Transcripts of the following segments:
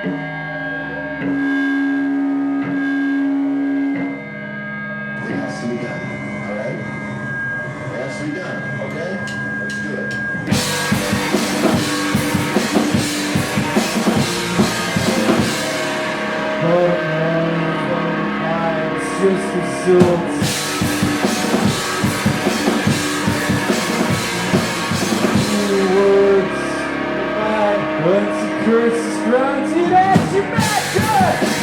It has to be done, all right? It has to be done, okay? Let's do it. It's just results. Words, once you curse is granted as you matter.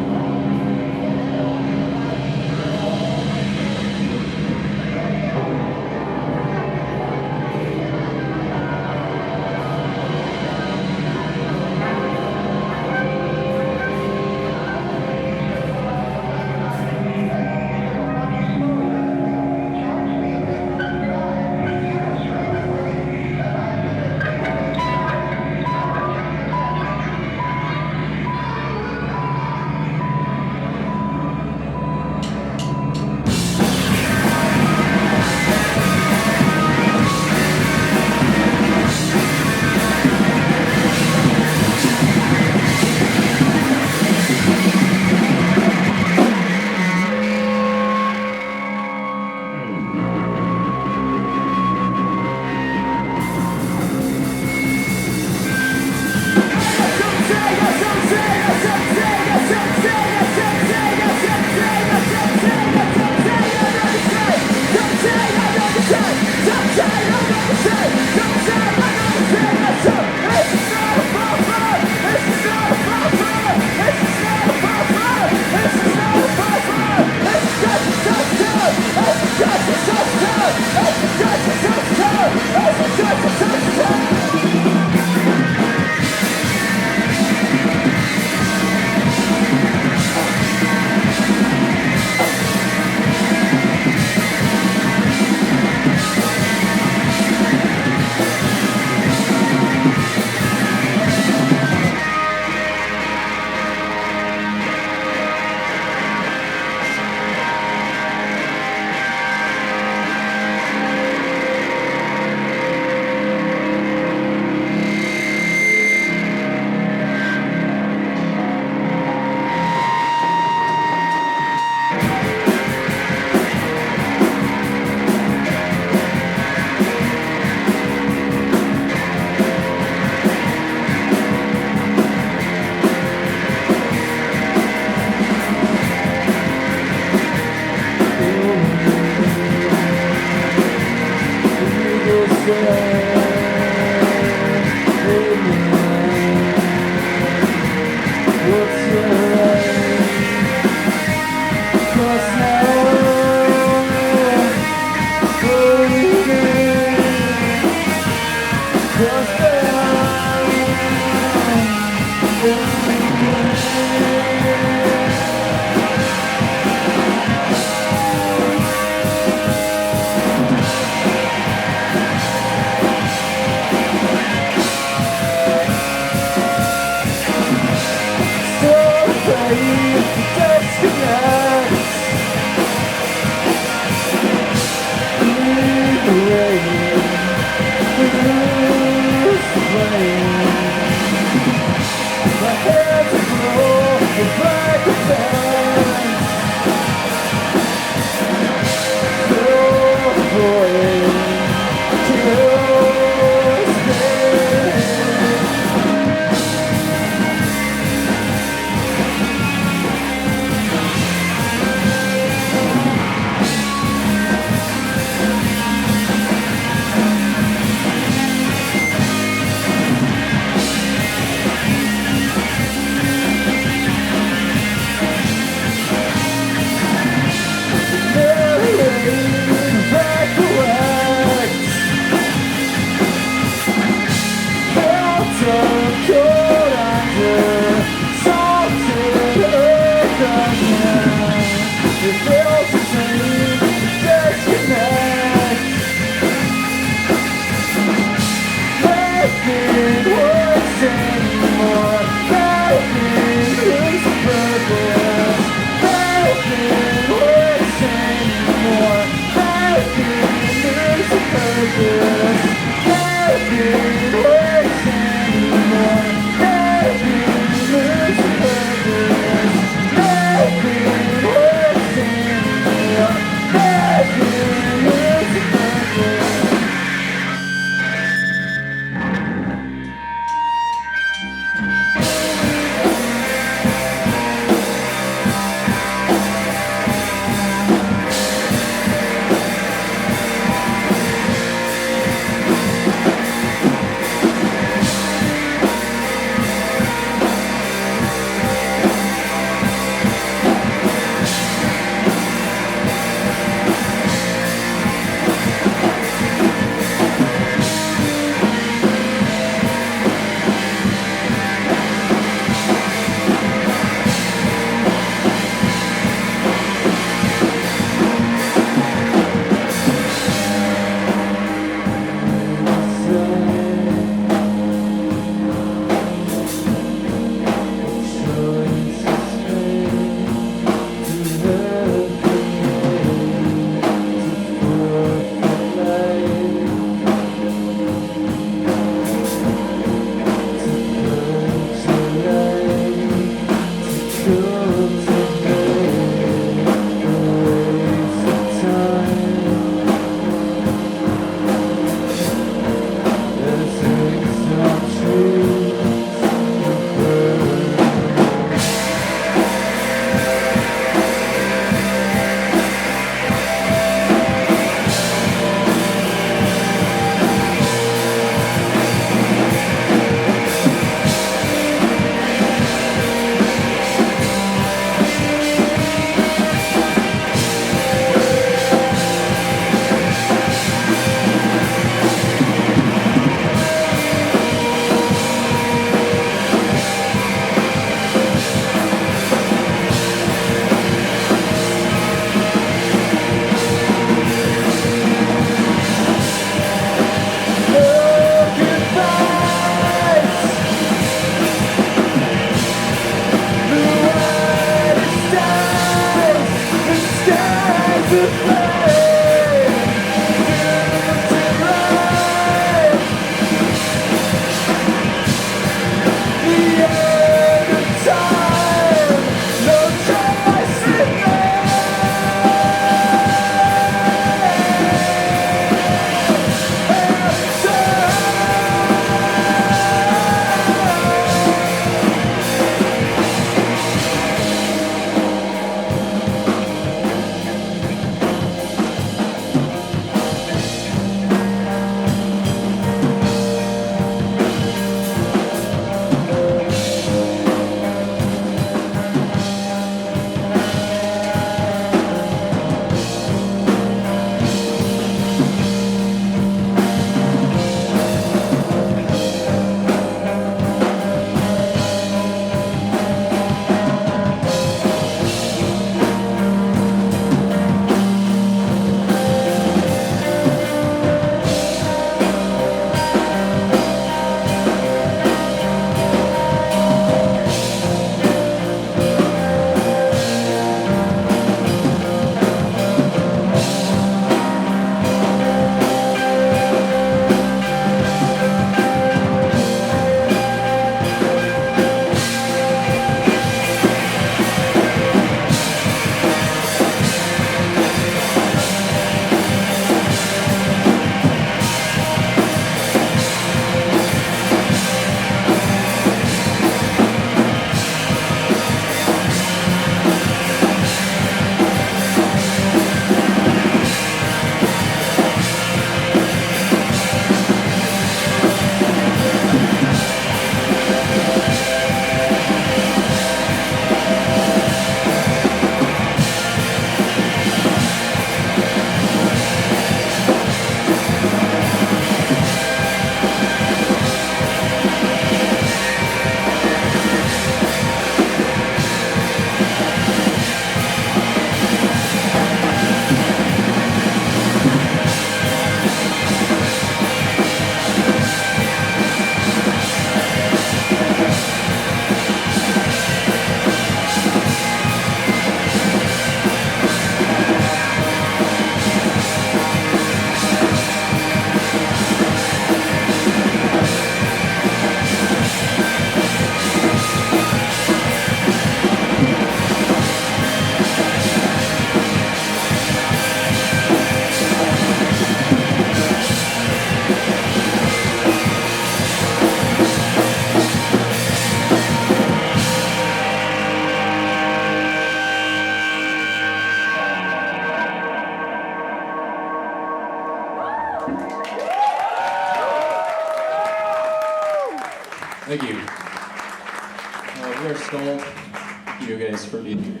Thank you. We are stalled. Thank you guys for being here.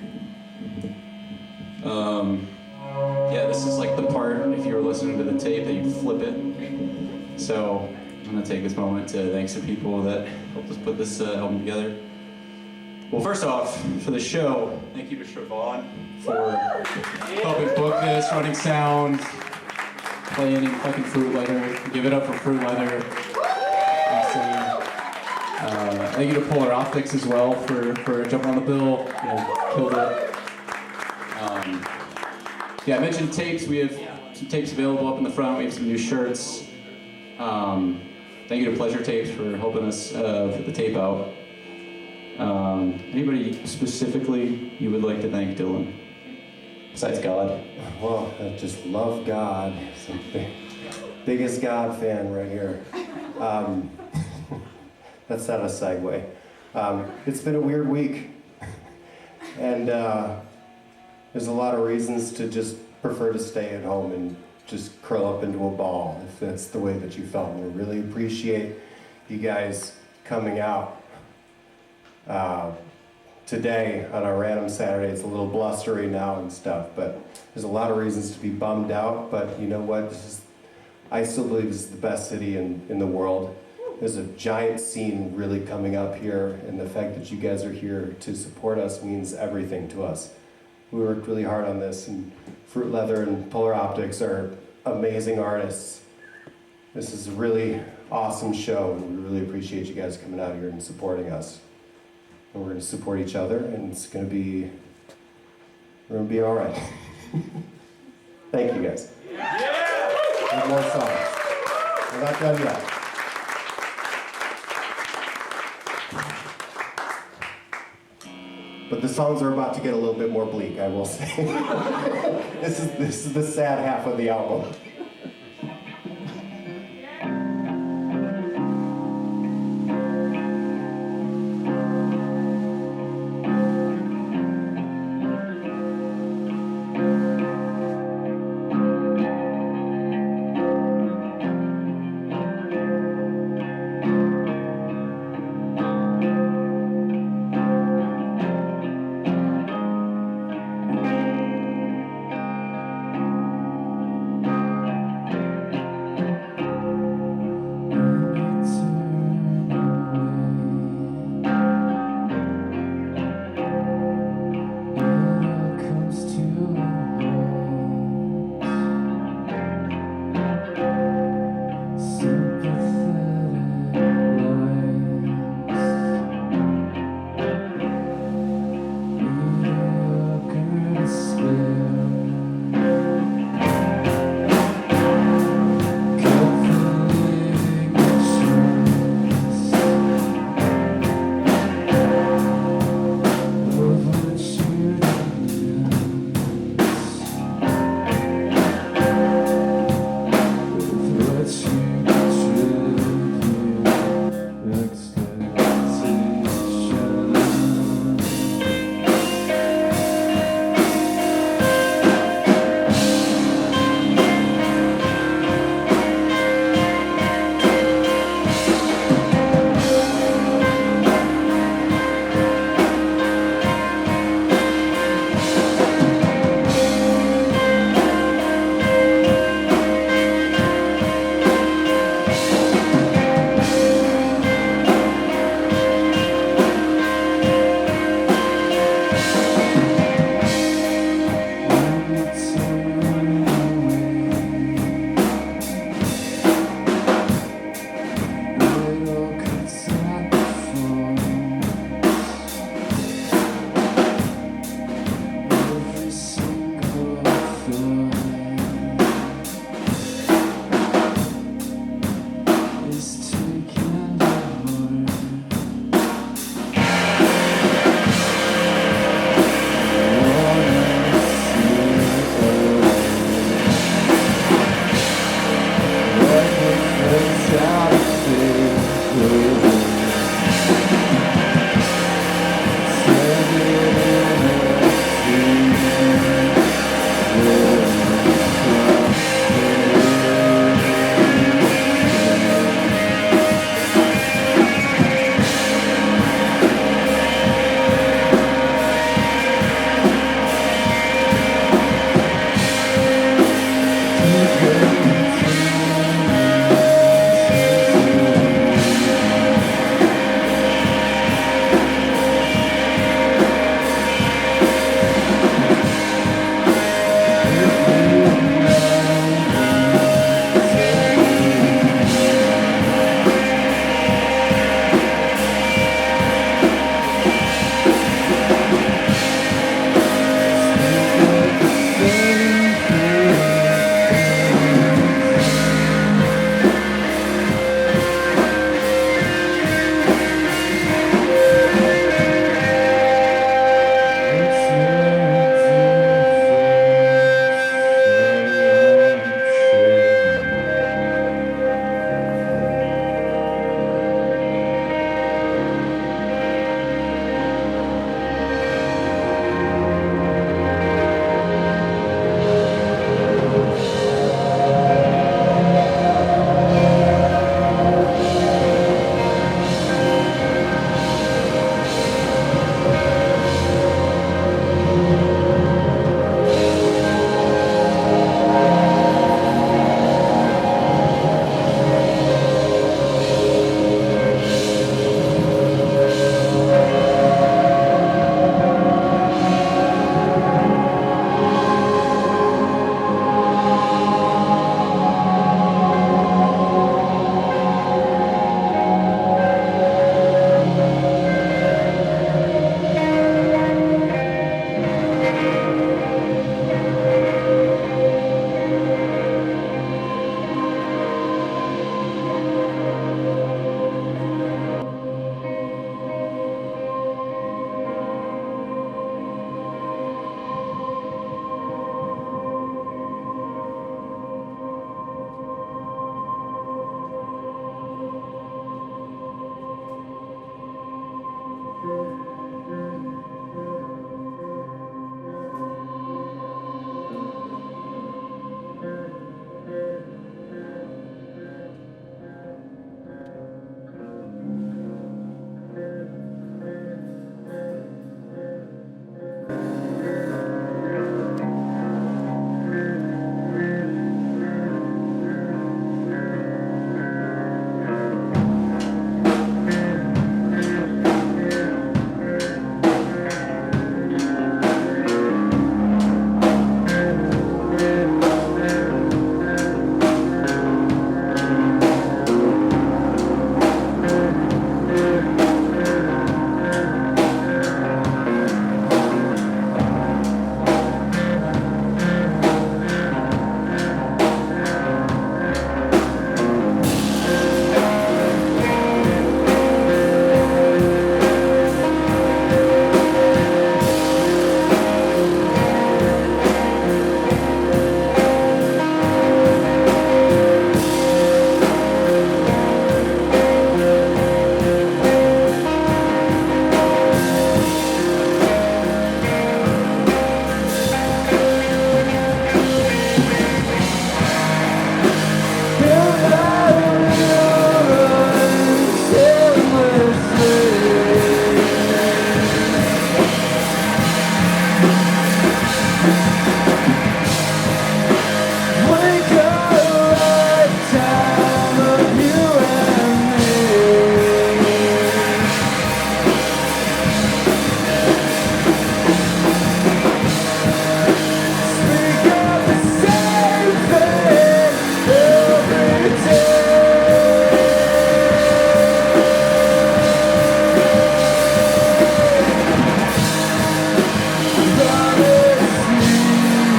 Yeah, this is like the part, if you were listening to the tape, that you flip it. So I'm going to take this moment to thank some people that helped us put this album together. Well, first off, for the show, thank you to Siobhan for helping book this, running sound, playing fucking Fruit Leather. Give it up for Fruit Leather. Thank you to Polar Optics as well for jumping on the bill. You know, killed it. Yeah, I mentioned tapes. We have some tapes available up in the front. We have some new shirts. Thank you to Pleasure Tapes for helping us put the tape out. Anybody specifically you would like to thank, Dylan? Besides God? Well, I just love God. So biggest God fan right here. That's not a segue. It's been a weird week. And there's a lot of reasons to just prefer to stay at home and just curl up into a ball if that's the way that you felt. And we really appreciate you guys coming out. Today on our random Saturday, it's a little blustery now and stuff, but there's a lot of reasons to be bummed out. But you know what? I still believe this is the best city in the world. There's a giant scene really coming up here, and the fact that you guys are here to support us means everything to us. We worked really hard on this, and Fruit Leather and Polar Optics are amazing artists. This is a really awesome show, and we really appreciate you guys coming out here and supporting us. And we're going to support each other, and we're going to be all right. Thank you, guys. Yeah! One more song. We're not done yet. But the songs are about to get a little bit more bleak, I will say. This is the sad half of the album.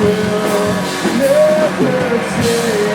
will never change.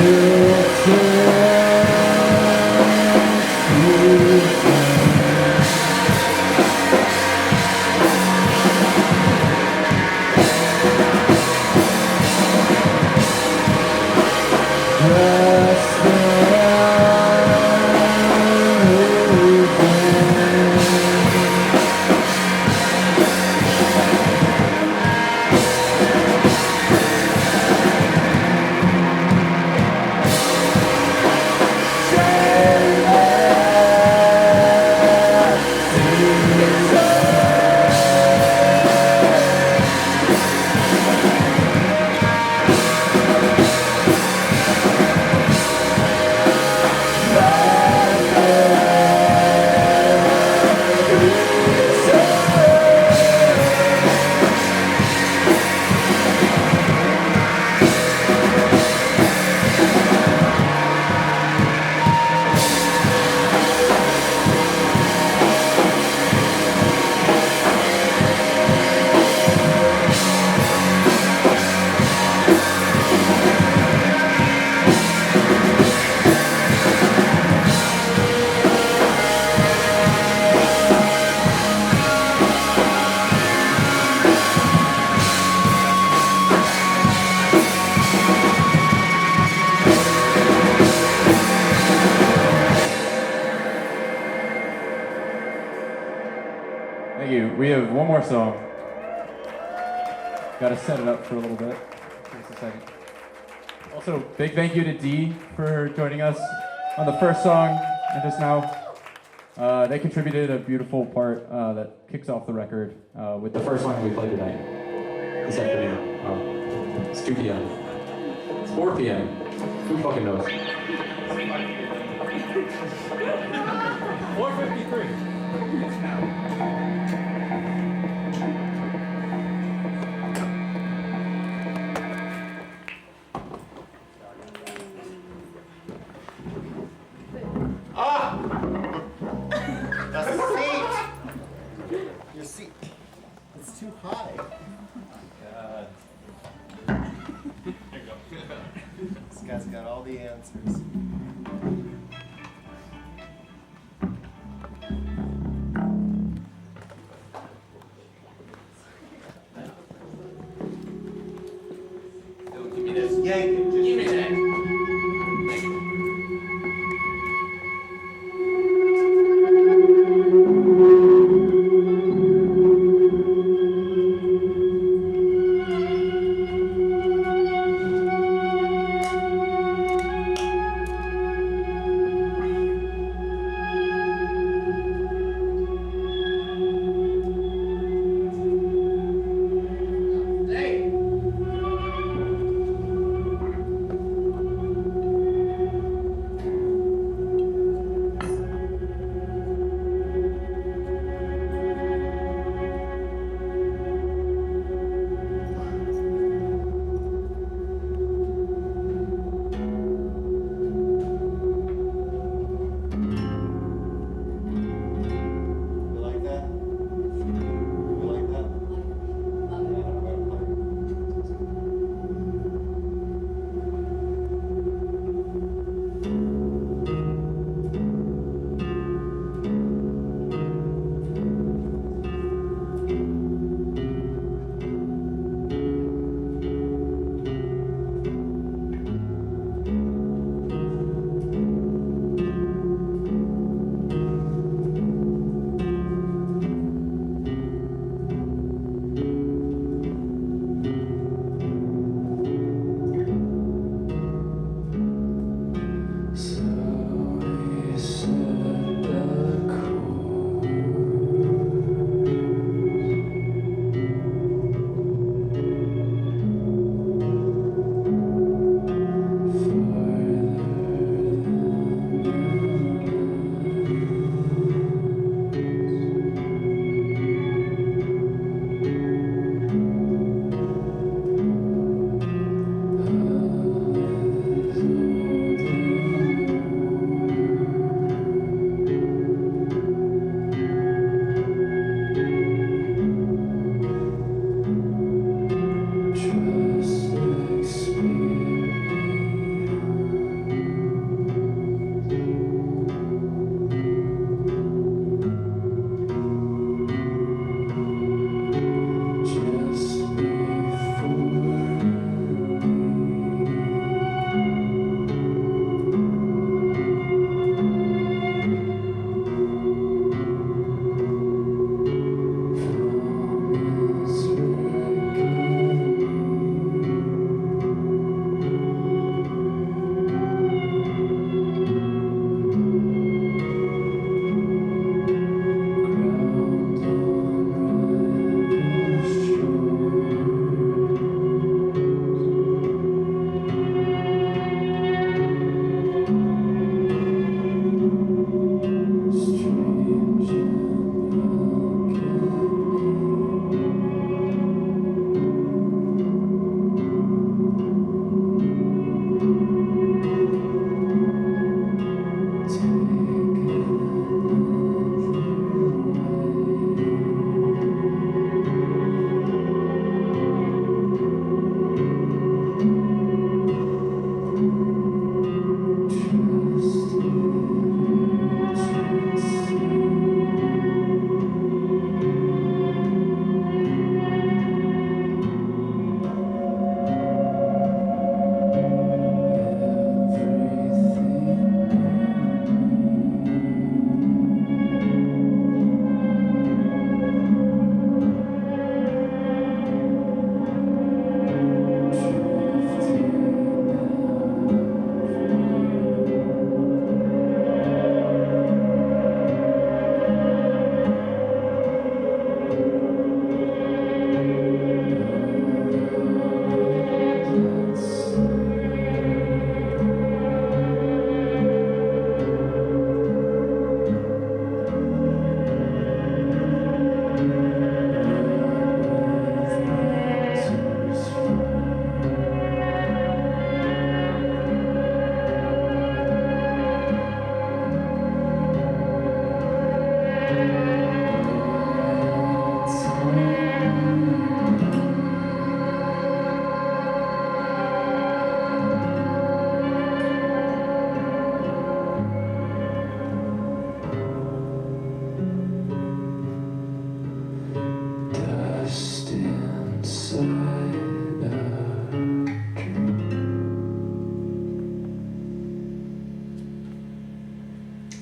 Thank you. We have one more song. Got to set it up for a little bit. Just a second. Also, big thank you to Dee for joining us on the first song and just now. They contributed a beautiful part that kicks off the record with the first song we played tonight. This afternoon. Oh, it's 2 p.m. It's 4 p.m. Who fucking knows? 4:53. Your seat. It's too high. This guy's got all the answers. Give me this. Yeah, you can just Give me that.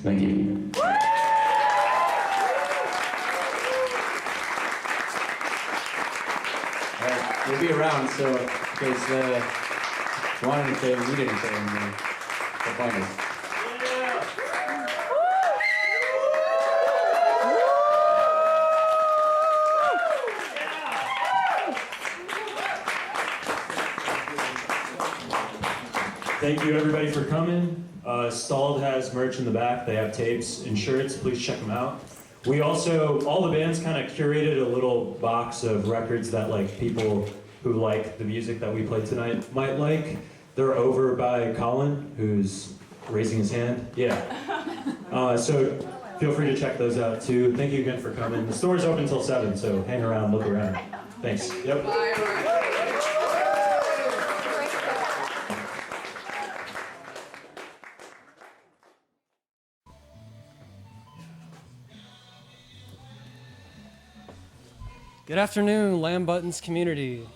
Thank you. All right, we'll be around, so in case you want anything, need anything, come find us. Thank you everybody for coming. Stalled has merch in the back. They have tapes and shirts. Please check them out. We also, all the bands kind of curated a little box of records that like people who like the music that we played tonight might like. They're over by Colin, who's raising his hand. Yeah. So feel free to check those out too. Thank you again for coming. The store's open until 7, so hang around, look around. Thanks. Yep. Good afternoon, Lamb Buttons community.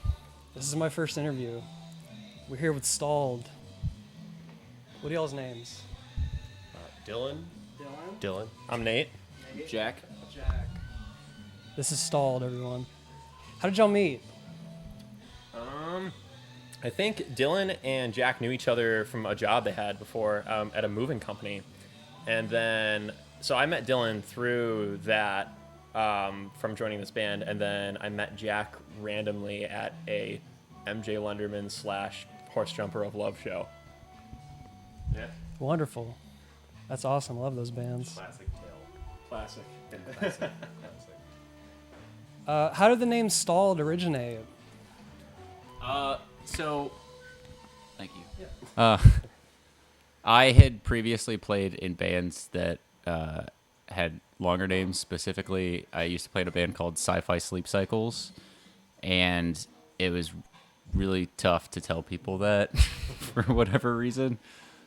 This is my first interview. We're here with Stalled. What are y'all's names? Dylan. Dylan. I'm Nate. Jack. Jack. This is Stalled, everyone. How did y'all meet? I think Dylan and Jack knew each other from a job they had before at a moving company. And then, so I met Dylan through that from joining this band. And then I met Jack randomly at a MJ Lenderman / Horse Jumper of Love show. Yeah. Wonderful. That's awesome. I love those bands. Classic tale. Classic. How did the name Stalled originate? So, thank you. I had previously played in bands that had longer names. Specifically, I used to play in a band called Sci-Fi Sleep Cycles, and it was really tough to tell people that for whatever reason.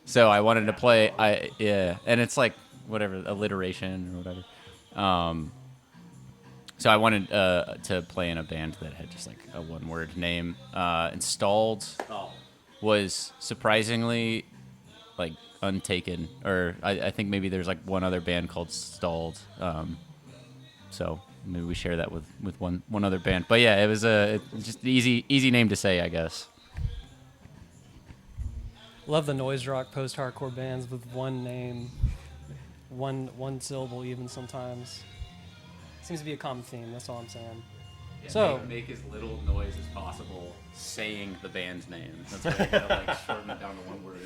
So I wanted to play, and it's like whatever alliteration or whatever. So I wanted to play in a band that had just like a one-word name. Installed was surprisingly like untaken, or I think maybe there's like one other band called Stalled. So maybe we share that with one other band. But yeah, it was just an easy name to say, I guess. Love the noise rock post-hardcore bands with one name, one syllable even sometimes. Seems to be a common theme, that's all I'm saying. Yeah, So make as little noise as possible saying the band's name. That's why you gotta like shorten it down to one word.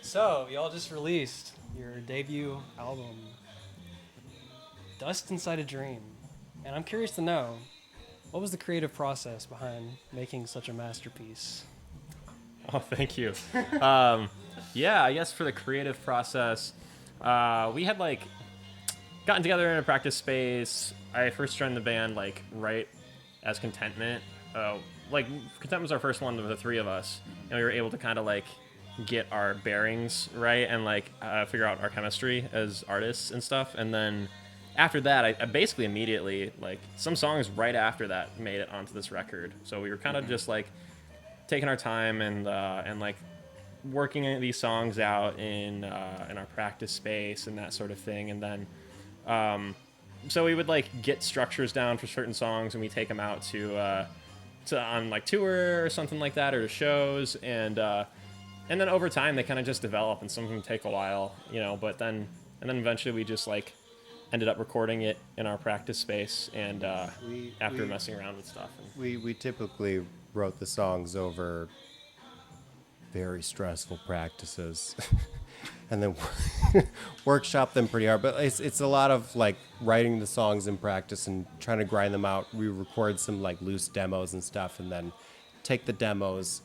So, y'all just released your debut album, Dust Inside a Dream. And I'm curious to know, what was the creative process behind making such a masterpiece? Oh, thank you. Yeah, I guess for the creative process, we had like gotten together in a practice space. I first joined the band like right as Contentment. Like Contentment was our first one of the three of us, and we were able to kind of like get our bearings right and like figure out our chemistry as artists and stuff. And then after that, I basically immediately, like some songs right after that made it onto this record. So we were kind of just like taking our time and like working these songs out in our practice space and that sort of thing. And then so we would like get structures down for certain songs, and we take them out to on like tour or something like that, or to shows, and then over time they kind of just develop, and some of them take a while, you know. But then eventually we just like ended up recording it in our practice space, and after messing around with stuff. We typically wrote the songs over very stressful practices and then workshop them pretty hard. But it's a lot of like writing the songs in practice and trying to grind them out. We record some like loose demos and stuff, and then take the demos,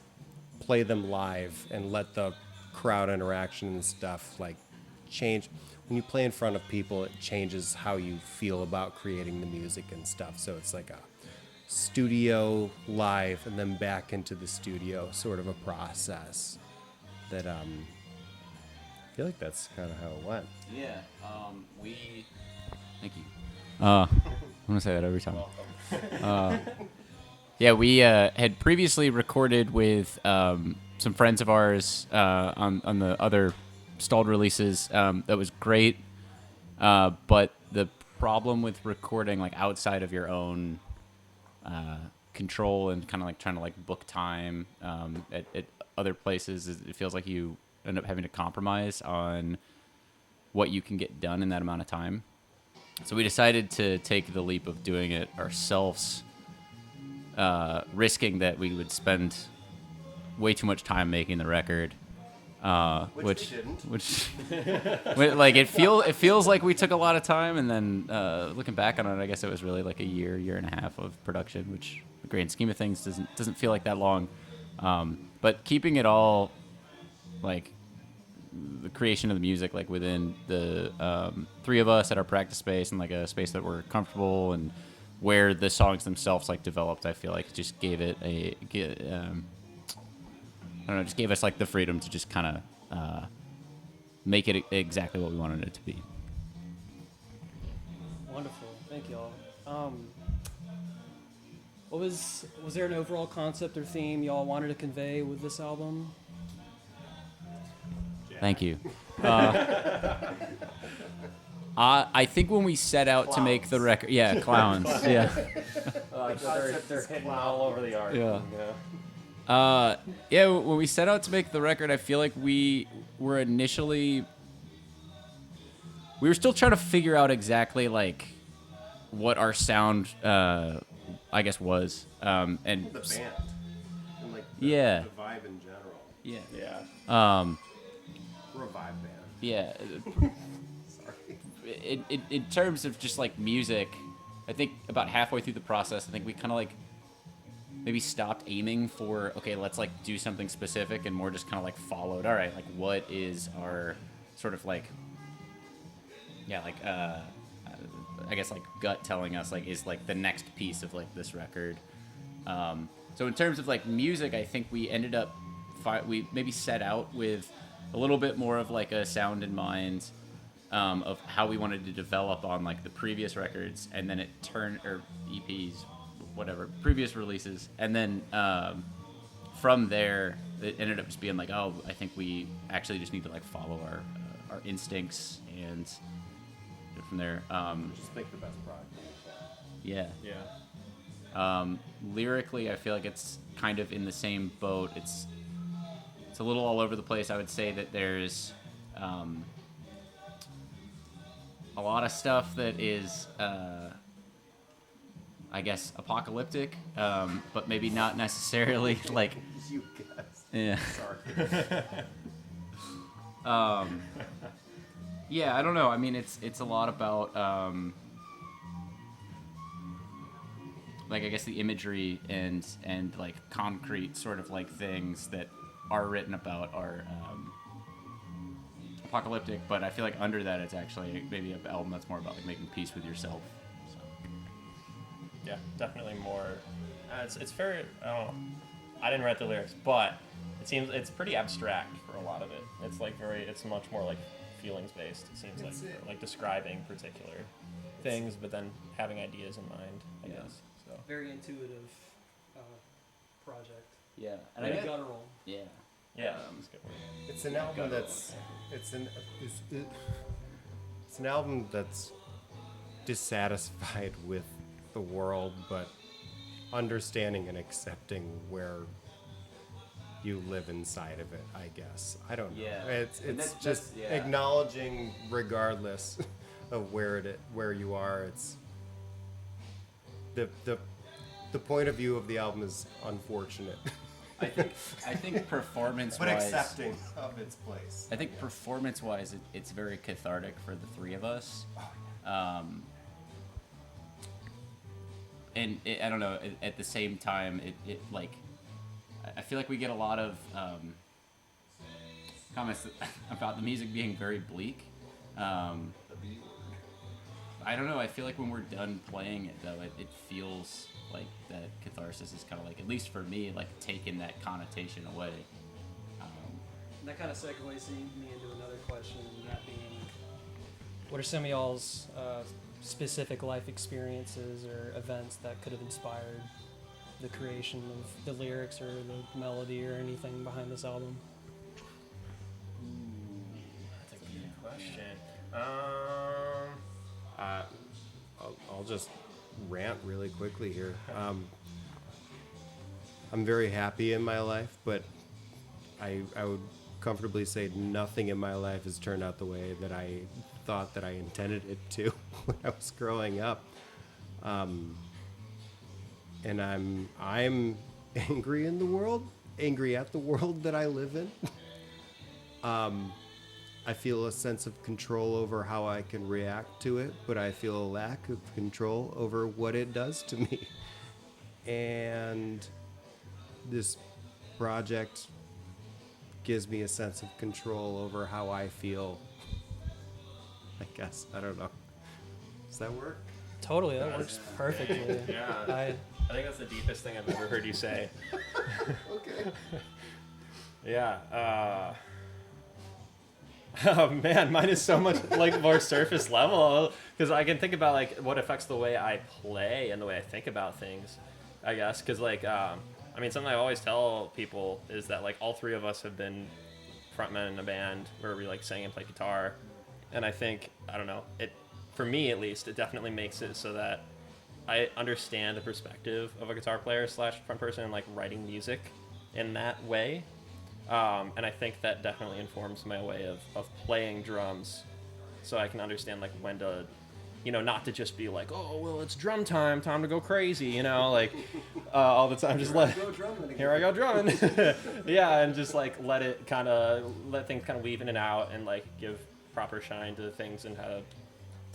play them live, and let the crowd interaction and stuff like change. When you play in front of people, it changes how you feel about creating the music and stuff. So it's like a studio live and then back into the studio sort of a process that I feel like that's kind of how it went. Yeah. Thank you. I'm gonna say that every time. Yeah, we had previously recorded with some friends of ours on the other Stalled releases. That was great, but the problem with recording like outside of your own control and kind of like trying to like book time at other places is it feels like you end up having to compromise on what you can get done in that amount of time. So we decided to take the leap of doing it ourselves, risking that we would spend way too much time making the record. Which like it feels like we took a lot of time, and then looking back on it, I guess it was really like a year and a half of production, which in the grand scheme of things doesn't feel like that long. But keeping it all like the creation of the music like within the three of us at our practice space and like a space that we're comfortable and where the songs themselves like developed, I feel like it just gave it I don't know, just gave us like the freedom to just kind of make it exactly what we wanted it to be. Wonderful, thank y'all. Was there an overall concept or theme y'all wanted to convey with this album? Thank you. I think when we set out to make the record, clowns, yeah. They're hidden all over the art. Yeah. Yeah. When we set out to make the record, I feel like we were still trying to figure out exactly like what our sound, I guess, was. And The band. And like the vibe in general. Yeah. Yeah. We're a vibe band. Yeah. Sorry. In terms of just like music, I think about halfway through the process, I think we kind of like maybe stopped aiming for, okay, let's like do something specific and more just kind of like followed, all right, like what is our sort of like, I guess like gut telling us like is like the next piece of like this record. So in terms of like music, I think we ended up, we maybe set out with a little bit more of like a sound in mind of how we wanted to develop on like the previous records, and then it turned, or EPs, whatever, previous releases, and then from there it ended up just being like, oh, I think we actually just need to like follow our instincts and go from there. Just make the best product. Yeah. Yeah. Lyrically, I feel like it's kind of in the same boat. It's a little all over the place. I would say that there's a lot of stuff that is, I guess, apocalyptic, but maybe not necessarily like. You guys. Yeah. Sorry. Yeah, I don't know. I mean, it's a lot about like I guess the imagery and like concrete sort of like things that are written about are apocalyptic, but I feel like under that it's actually maybe an album that's more about like making peace with yourself. So. Yeah, definitely more. It's very. I don't know. I didn't write the lyrics, but it seems it's pretty abstract for a lot of it. It's like it's much more like feelings based. It seems like describing particular things, but then having ideas in mind. I guess. So. Very intuitive project. Yeah, and Very guttural. Yeah. Yeah, that's a good word. It's an album that's it's an album that's dissatisfied with the world, but understanding and accepting where you live inside of it, I guess. I don't know. Yeah. It's And that's just yeah. acknowledging regardless of where you are. It's the point of view of the album is unfortunate. I think performance-wise, but accepting of its place. I think performance-wise, it's very cathartic for the three of us. And I don't know. At the same time, it like I feel like we get a lot of comments about the music being very bleak. I don't know. I feel like when we're done playing it, though, it feels like that catharsis is kind of like, at least for me, like taking that connotation away. And that kind of segues me into another question, that being, what are some of y'all's specific life experiences or events that could have inspired the creation of the lyrics or the melody or anything behind this album? That's a good question. I'll just rant really quickly here. I'm very happy in my life, but I would comfortably say nothing in my life has turned out the way that I thought that I intended it to when I was growing up. And I'm angry in the world, angry at the world that I live in. I feel a sense of control over how I can react to it, but I feel a lack of control over what it does to me. And this project gives me a sense of control over how I feel. I guess. I don't know. Does that work? Totally, that works perfectly. Yeah. I I think that's the deepest thing I've ever heard you say. Okay. Yeah. Oh man, mine is so much like more surface level because I can think about like what affects the way I play and the way I think about things, I guess. Because like, I mean, something I always tell people is that like all three of us have been frontmen in a band where we like sang and played guitar, and I think I don't know it. For me at least, it definitely makes it so that I understand the perspective of a guitar player / front person and like writing music in that way. And I think that definitely informs my way of playing drums, so I can understand like when to, you know, not to just be like, oh well, it's drum time to go crazy, you know, like all the time. Just here I go drumming, yeah, and just like let things kind of weave in and out, and like give proper shine to things and how to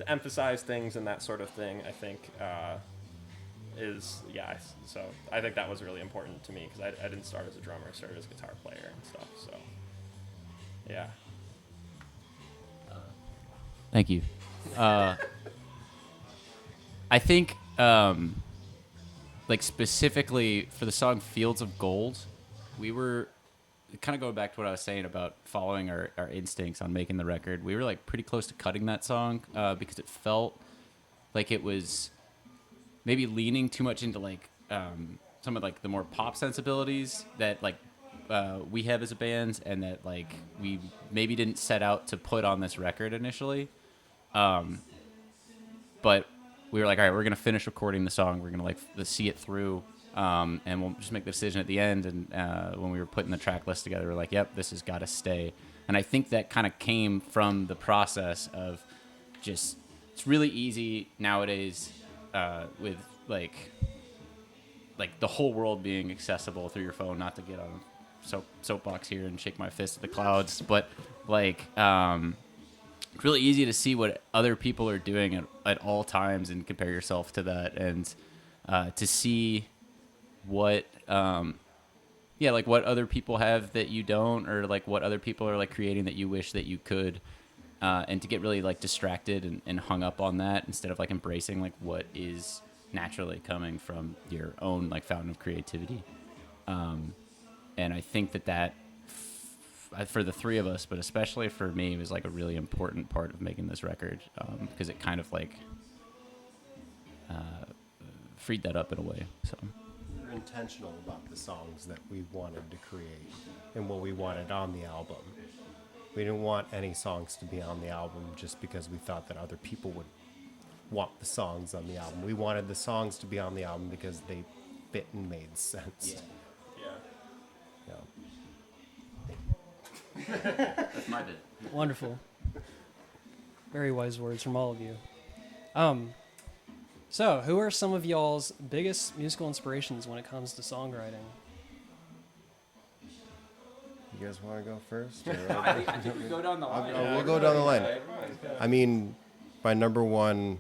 emphasize things and that sort of thing. I think so I think that was really important to me because I didn't start as a drummer. I started as a guitar player and stuff, so yeah. Thank you. I think, like specifically for the song Fields of Gold, we were kind of going back to what I was saying about following our instincts on making the record. We were like pretty close to cutting that song because it felt like it was maybe leaning too much into like some of like the more pop sensibilities that like we have as a band, and that like we maybe didn't set out to put on this record initially. But we were like, all right, we're gonna finish recording the song. We're gonna like see it through, and we'll just make the decision at the end. And when we were putting the track list together, we're like, yep, this has got to stay. And I think that kind of came from the process of just it's really easy nowadays with like the whole world being accessible through your phone. Not to get on soapbox here and shake my fist at the clouds, but like it's really easy to see what other people are doing at all times and compare yourself to that, and to see what like what other people have that you don't, or like what other people are like creating that you wish that you could, and to get really like distracted and hung up on that instead of like embracing like what is naturally coming from your own like fountain of creativity. And I think that for the three of us, but especially for me, was like a really important part of making this record, because it kind of like freed that up in a way. So We were intentional about the songs that we wanted to create and what we wanted on the album. We didn't want any songs to be on the album just because we thought that other people would want the songs on the album. We wanted the songs to be on the album because they fit and made sense. Yeah. that's my bit. Wonderful. Very wise words from all of you. So, who are some of y'all's biggest musical inspirations when it comes to songwriting? You guys want to go first? I think we go down the line. We'll go down the line. I mean, my number one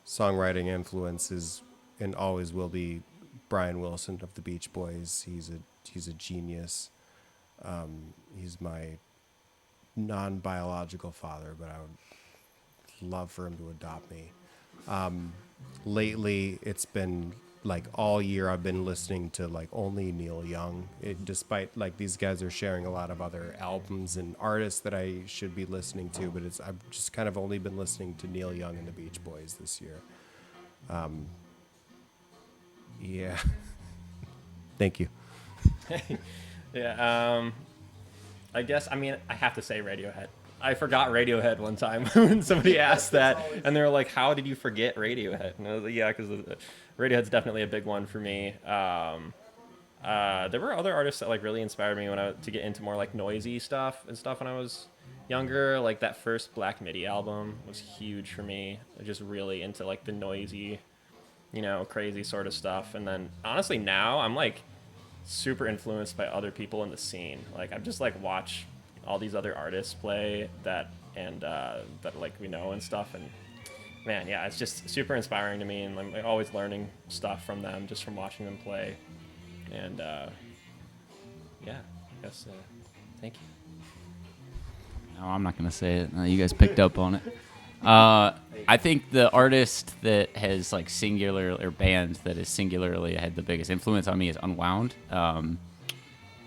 songwriting influence is and always will be Brian Wilson of the Beach Boys. He's a genius. He's my non-biological father, but I would love for him to adopt me. Lately, it's been like all year I've been listening to like only Neil Young, despite like these guys are sharing a lot of other albums and artists that I should be listening to, but I've just kind of only been listening to Neil Young and the Beach Boys this year. Yeah. Thank you. Yeah. I guess, I mean, I have to say Radiohead. I forgot Radiohead one time when somebody asked that, and they were like, "How did you forget Radiohead?" And I was like, "Yeah, because Radiohead's definitely a big one for me." There were other artists that like really inspired me to get into more like noisy stuff when I was younger. Like that first Black Midi album was huge for me. Just really into like the noisy, crazy sort of stuff. And then honestly now I'm like super influenced by other people in the scene. Like I'm just like watch all these other artists play that like we know and stuff, and man, yeah, it's just super inspiring to me, and I'm like, always learning stuff from them just from watching them play. And yeah, I guess thank you. No, I'm not gonna say it. You guys picked up on it. I think the artist that has like band that has singularly had the biggest influence on me is Unwound.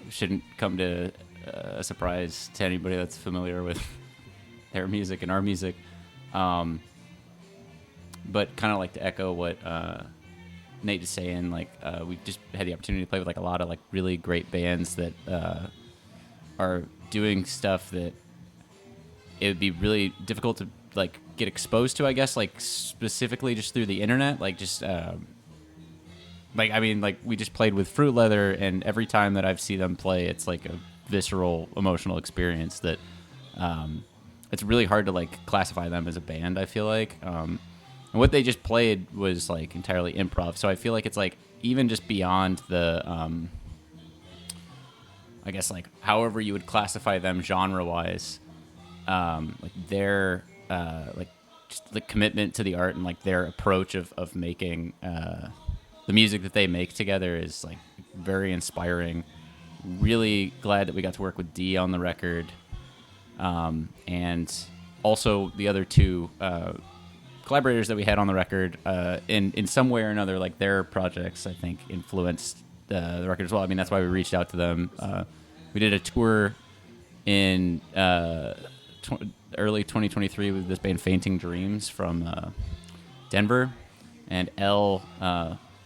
Shouldn't come to a surprise to anybody that's familiar with their music and our music. But kind of like to echo what Nate is saying, like we just had the opportunity to play with like a lot of like really great bands that are doing stuff that it would be really difficult to like get exposed to, I guess, like specifically just through the internet. Like just like I mean, like we just played with Fruit Leather, and every time that I've seen them play, it's like a visceral, emotional experience that it's really hard to like classify them as a band, I feel like. And what they just played was like entirely improv, so I feel like it's like even just beyond the I guess like however you would classify them genre wise, like their like just the commitment to the art and like their approach of making the music that they make together is like very inspiring. Really glad that we got to work with Dee on the record, and also the other two collaborators that we had on the record. In some way or another, like their projects, I think, influenced the record as well. I mean, that's why we reached out to them. We did a tour in early 2023 with this band Fainting Dreams from Denver, and Elle,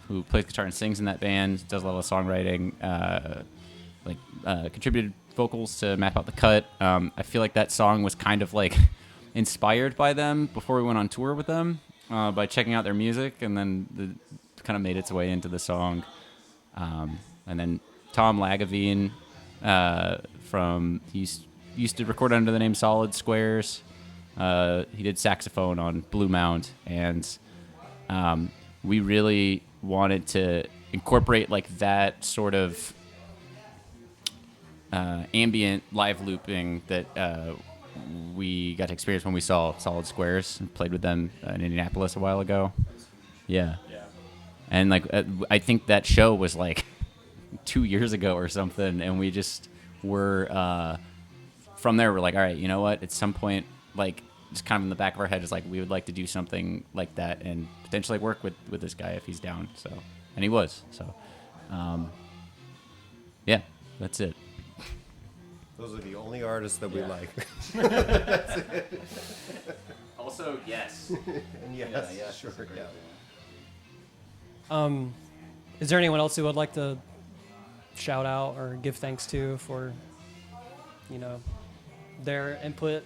who plays guitar and sings in that band, does a lot of songwriting, contributed vocals to Map Out the Cut. I feel like that song was kind of like inspired by them before we went on tour with them, by checking out their music, and then kind of made its way into the song. And then Tom Lagavine, he used to record under the name Solid Squares. He did saxophone on Blue Mount, and we really wanted to incorporate like that sort of ambient live looping that we got to experience when we saw Solid Squares and played with them in Indianapolis a while ago. Yeah. And like I think that show was like 2 years ago or something, and we just were from there we're like, all right, you know what? At some point, like just kind of in the back of our head is like we would like to do something like that and potentially work with this guy if he's down. So, and he was. So, yeah, that's it. Those are the only artists that we like. Also, yes. And yes, sure, yeah. Is there anyone else who would like to shout out or give thanks to for, their input?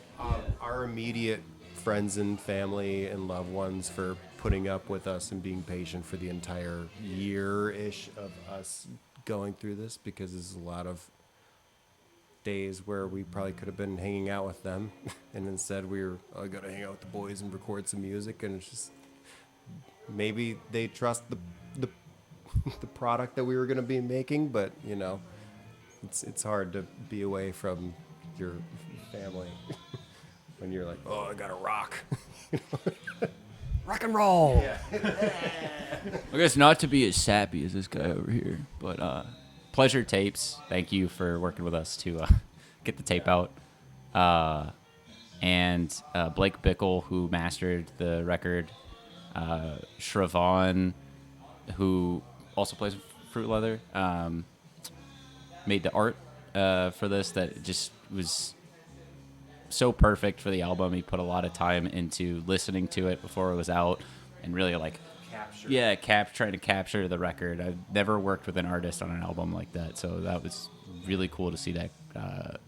Our immediate friends and family and loved ones for putting up with us and being patient for the entire year-ish of us going through this, because there's a lot of days where we probably could have been hanging out with them, and instead we were, I gotta hang out with the boys and record some music, and it's just maybe they trust the product that we were gonna be making, but it's hard to be away from your family when you're like, oh, I gotta rock. Rock and roll. Yeah. I guess not to be as sappy as this guy over here, but Pleasure Tapes, thank you for working with us to get the tape out. And Blake Bickle, who mastered the record. Shravon, who also plays with Fruit Leather, made the art for this that just was so perfect for the album. He put a lot of time into listening to it before it was out and really like trying to capture the record. I've never worked with an artist on an album like that, so that was really cool to see that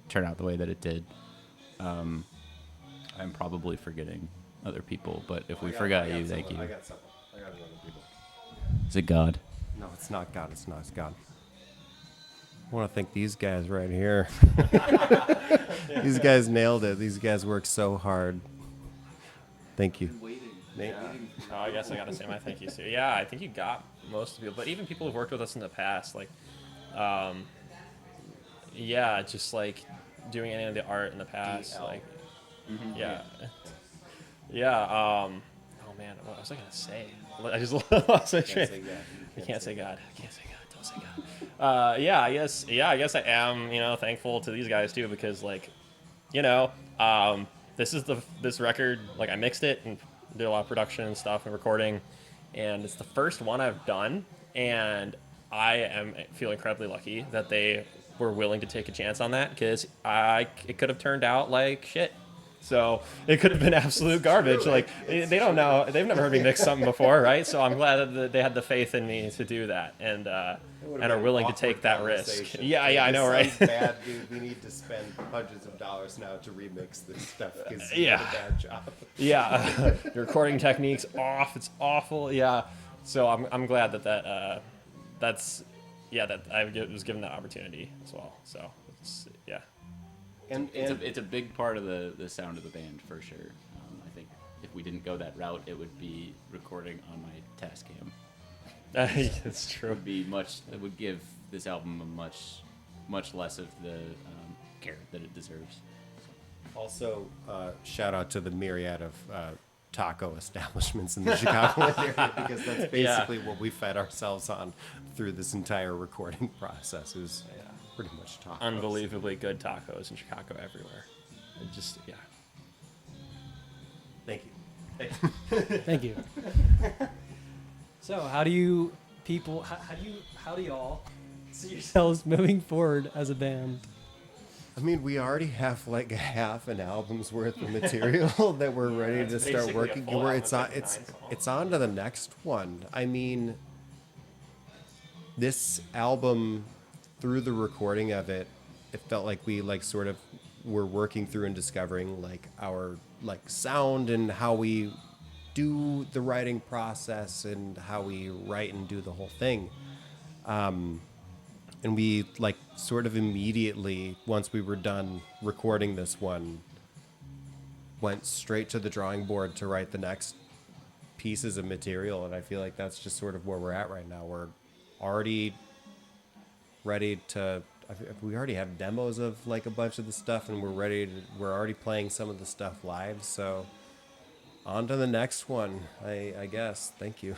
turn out the way that it did. I'm probably forgetting other people, but if we forgot you, thank you. I got someone. I got other people. Is it God? No, it's not God. It's not. It's God. I want to thank these guys right here. These guys nailed it. These guys worked so hard. Thank you. Oh, I guess I gotta say my thank yous too. Yeah, I think you got most of people, but even people who've worked with us in the past, like, yeah, just like doing any of the art in the past, like, yeah. Oh man, what was I gonna say? I just lost my train. I can't say God. I can't say God. Don't say God. Yeah, I guess I am, thankful to these guys too, because like, this record, like I mixed it and did a lot of production and stuff and recording, and it's the first one I've done, and I feel incredibly lucky that they were willing to take a chance on that, because it could have turned out like shit. So it could have been absolute garbage. Like they don't know, they've never heard me mix something before, right? So I'm glad that they had the faith in me to do that, and are willing to take that risk. Yeah, I know, right? Bad, dude. We need to spend hundreds of dollars now to remix this stuff because you did a bad job. Yeah, the recording technique's off. It's awful. Yeah, so I'm glad that I was given that opportunity as well. So yeah. And it's a big part of the sound of the band for sure. I think if we didn't go that route, it would be recording on my Tascam. That's true. It would give this album a much less of the care that it deserves. Also, shout out to the myriad of taco establishments in the Chicagoland area, because that's basically what we fed ourselves on through this entire recording process. It was pretty much tacos. Unbelievably good tacos in Chicago everywhere. Thank you. Thank you. So, how do y'all see yourselves moving forward as a band? I mean, we already have like half an album's worth of material that we're ready to start working. It's on to the next one. I mean, this album, through the recording of it, it felt like we like sort of were working through and discovering like our like sound and how we do the writing process and how we write and do the whole thing. And we like sort of immediately, once we were done recording this one, went straight to the drawing board to write the next pieces of material. And I feel like that's just sort of where we're at right now. We're already ready to, we already have demos of like a bunch of the stuff, and we're already playing some of the stuff live. So on to the next one, I guess. Thank you.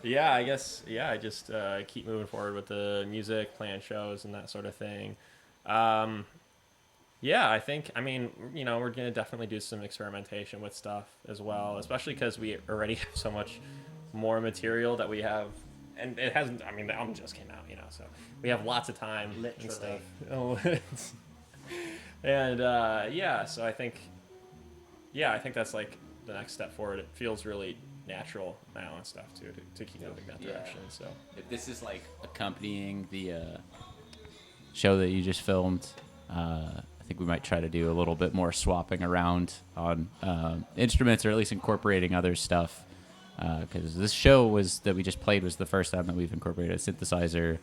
Yeah, I guess. Yeah, I just keep moving forward with the music, playing shows, and that sort of thing. Yeah, I think. I mean, we're gonna definitely do some experimentation with stuff as well, especially because we already have so much more material that we have, and it hasn't. I mean, the album just came out, so we have lots of time and stuff. And yeah, so I think that's like the next step forward. It feels really natural now and stuff too to keep moving that direction. So if this is like accompanying the show that you just filmed, I think we might try to do a little bit more swapping around on instruments, or at least incorporating other stuff, because this show that we just played was the first time that we've incorporated a synthesizer.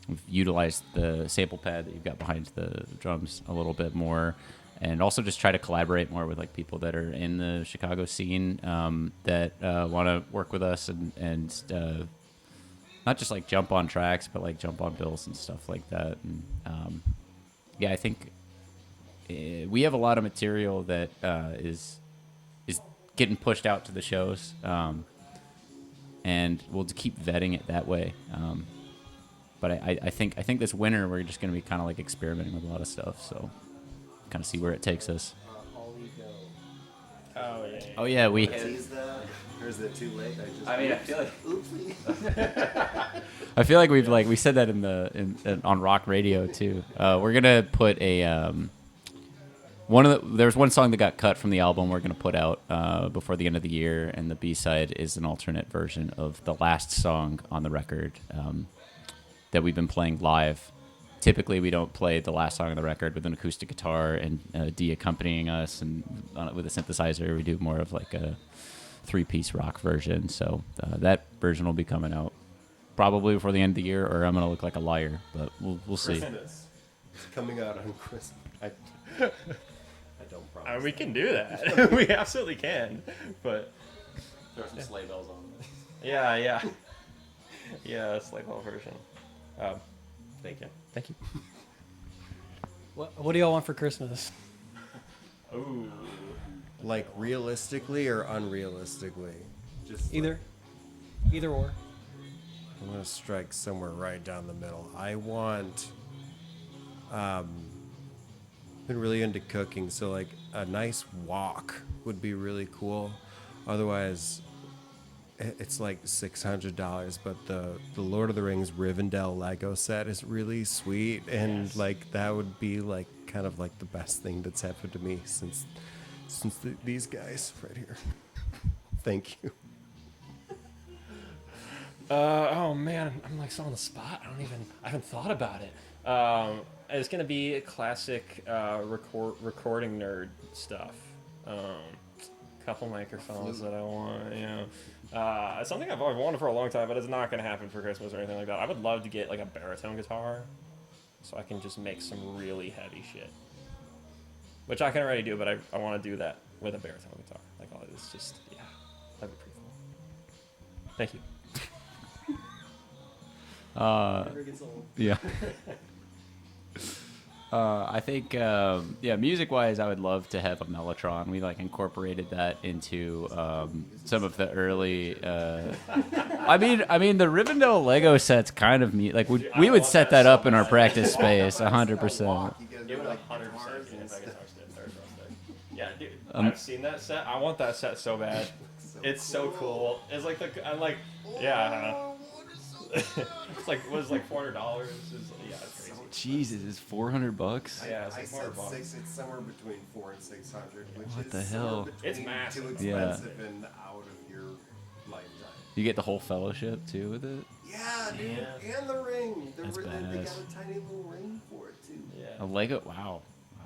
We've utilized the sample pad that you've got behind the drums a little bit more, and also just try to collaborate more with like people that are in the Chicago scene that want to work with us and not just like jump on tracks, but like jump on bills and stuff like that. And yeah, I think we have a lot of material that is getting pushed out to the shows, and we'll keep vetting it that way. But I think this winter we're just going to be kind of like experimenting with a lot of stuff, so kind of see where it takes us. Oh yeah, we. Or is it too late? I feel like. I feel like we said that on rock radio too. We're gonna put a there's one song that got cut from the album we're gonna put out before the end of the year, and the B-side is an alternate version of the last song on the record that we've been playing live. Typically, we don't play the last song on the record with an acoustic guitar and Dee accompanying us, and with a synthesizer. We do more of like a 3-piece rock version. So that version will be coming out probably before the end of the year, or I'm gonna look like a liar, but we'll see. It's coming out on Christmas. I don't promise. I mean, we can do that. We absolutely can. But Throw some sleigh bells on. yeah, sleigh bell version. Thank you. What do y'all want for Christmas? Ooh. Like realistically or unrealistically? Just Either or. I'm gonna strike somewhere right down the middle. I want. Been really into cooking, so like a nice wok would be really cool. Otherwise, it's like $600, but the Lord of the Rings Rivendell Lego set is really sweet, and like that would be like kind of like the best thing that's happened to me since these guys right here. Thank you. Oh man, I'm like so on the spot. I haven't thought about it. It's gonna be a classic recording nerd stuff. Couple microphones that I want. Something I've wanted for a long time, but it's not gonna happen for Christmas or anything like that. I would love to get like a baritone guitar, so I can just make some really heavy shit. Which I can already do, but I want to do that with a baritone guitar. Like, all it's just, that'd be pretty cool. Thank you. Yeah. I think, music-wise, I would love to have a Mellotron. We like incorporated that into some of the early. I mean, the Rivendell Lego set's kind of neat. Like we would set that up in our practice space, 100%. It would 100% Yeah, dude, I've seen that set. I want that set so bad. It's so cool. It's like I'm like, yeah. It's like $400. It's crazy. Jesus, it's $400. Yeah, it's I like said $400. six. It's somewhere between 400 and 600, which What is the somewhere hell? between It's massive. Too Yeah. expensive and out of your lifetime. You get the whole fellowship too with it. Yeah, dude, Yeah. and the ring. That's They got badass. a tiny little ring for it too. Yeah. A Lego. Wow.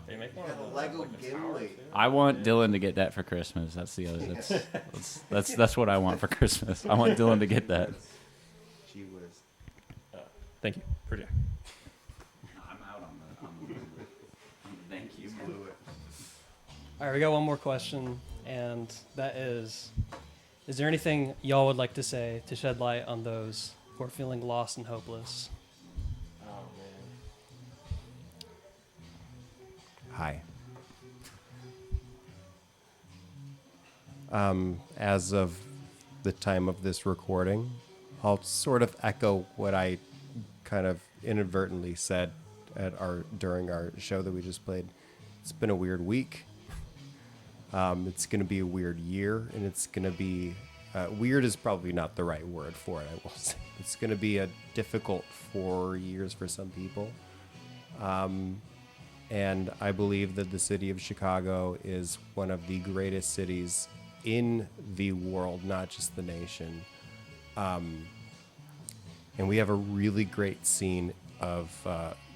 They make one Yeah, of the those, Lego like, the tower, Gimli. too. I want Dylan to get that for Christmas. That's the other. That's what I want for Christmas. I want Dylan to get that. Gee whiz. Thank you. Pretty. I'm out on the thank you. Blew it. All right, we got one more question, and that is there anything y'all would like to say to shed light on those who are feeling lost and hopeless? Oh man. Hi. As of the time of this recording, I'll sort of echo what I kind of inadvertently said during our show that we just played. It's been a weird week. It's going to be a weird year, and it's going to be weird is probably not the right word for it. I will say it's going to be a difficult 4 years for some people. And I believe that the city of Chicago is one of the greatest cities in the world, not just the nation. And we have a really great scene of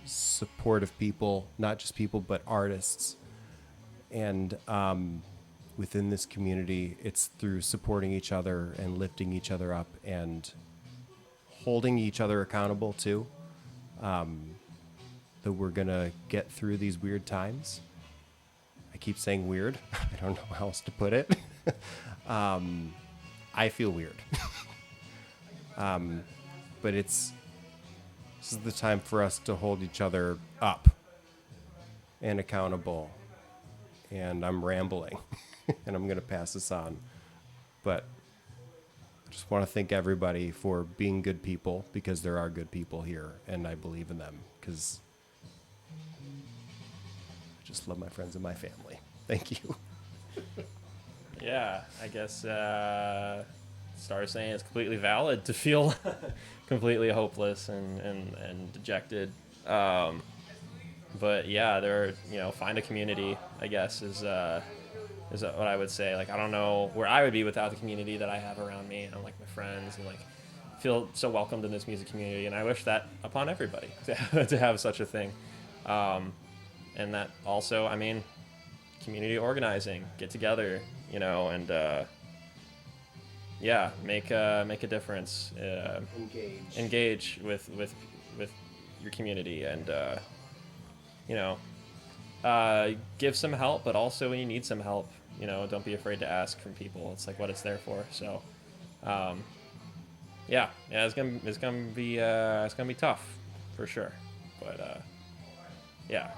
supportive people, not just people, but artists. And within this community, it's through supporting each other and lifting each other up and holding each other accountable too. That we're gonna get through these weird times. I keep saying weird. I don't know how else to put it. I feel weird. But this is the time for us to hold each other up and accountable. And I'm rambling, and I'm gonna pass this on. But I just want to thank everybody for being good people, because there are good people here, and I believe in them, because I just love my friends and my family. Thank you. Yeah, I guess Star saying it's completely valid to feel completely hopeless and dejected. But yeah, find a community, I guess, is what I would say. Like, I don't know where I would be without the community that I have around me, and like my friends, and like feel so welcomed in this music community. And I wish that upon everybody to have such a thing. And that also, I mean, community organizing, get together, and make a difference. Engage with your community, and give some help, but also when you need some help, don't be afraid to ask from people. It's like what it's there for. So, it's gonna be tough for sure, but yeah.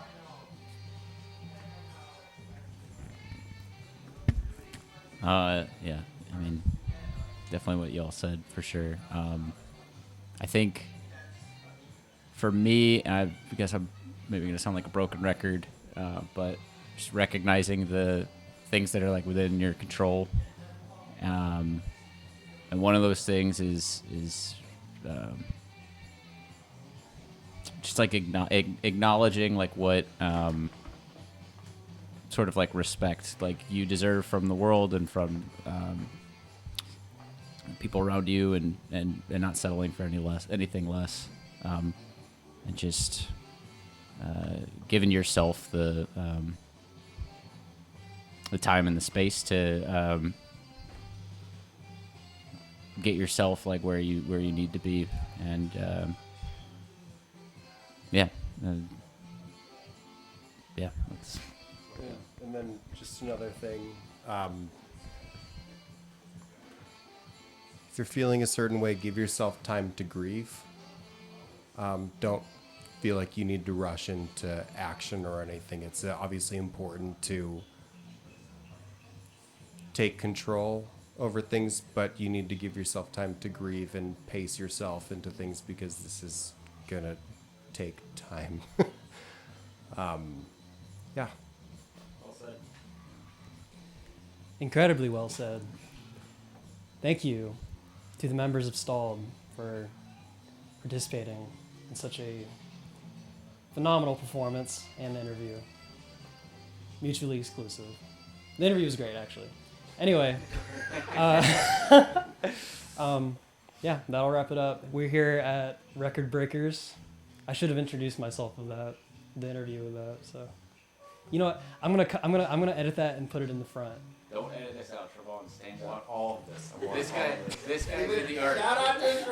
Yeah, I mean, definitely what y'all said for sure. I think for me, I guess I'm maybe gonna sound like a broken record, but just recognizing the things that are like within your control, and one of those things is just like acknowledging like what sort of like respect like you deserve from the world and from people around you, and not settling for anything less, and just giving yourself the time and the space to get yourself like where you need to be, and that's And then just another thing, if you're feeling a certain way, give yourself time to grieve. Don't feel like you need to rush into action or anything. It's obviously important to take control over things, but you need to give yourself time to grieve and pace yourself into things, because this is gonna take time. Yeah. Well said. Incredibly well said. Thank you to the members of Stalled for participating in such a phenomenal performance and interview. Mutually exclusive. The interview was great, actually. Anyway, yeah, that'll wrap it up. We're here at Record Breakers. I should have introduced myself with that, the interview with that. So, you know what? I'm gonna edit that and put it in the front. Don't edit this out, Trevon. Stand up. All of this. This guy did the art. Shout out to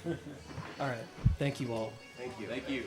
Rob! All right. Thank you all. Thank you. Thank you.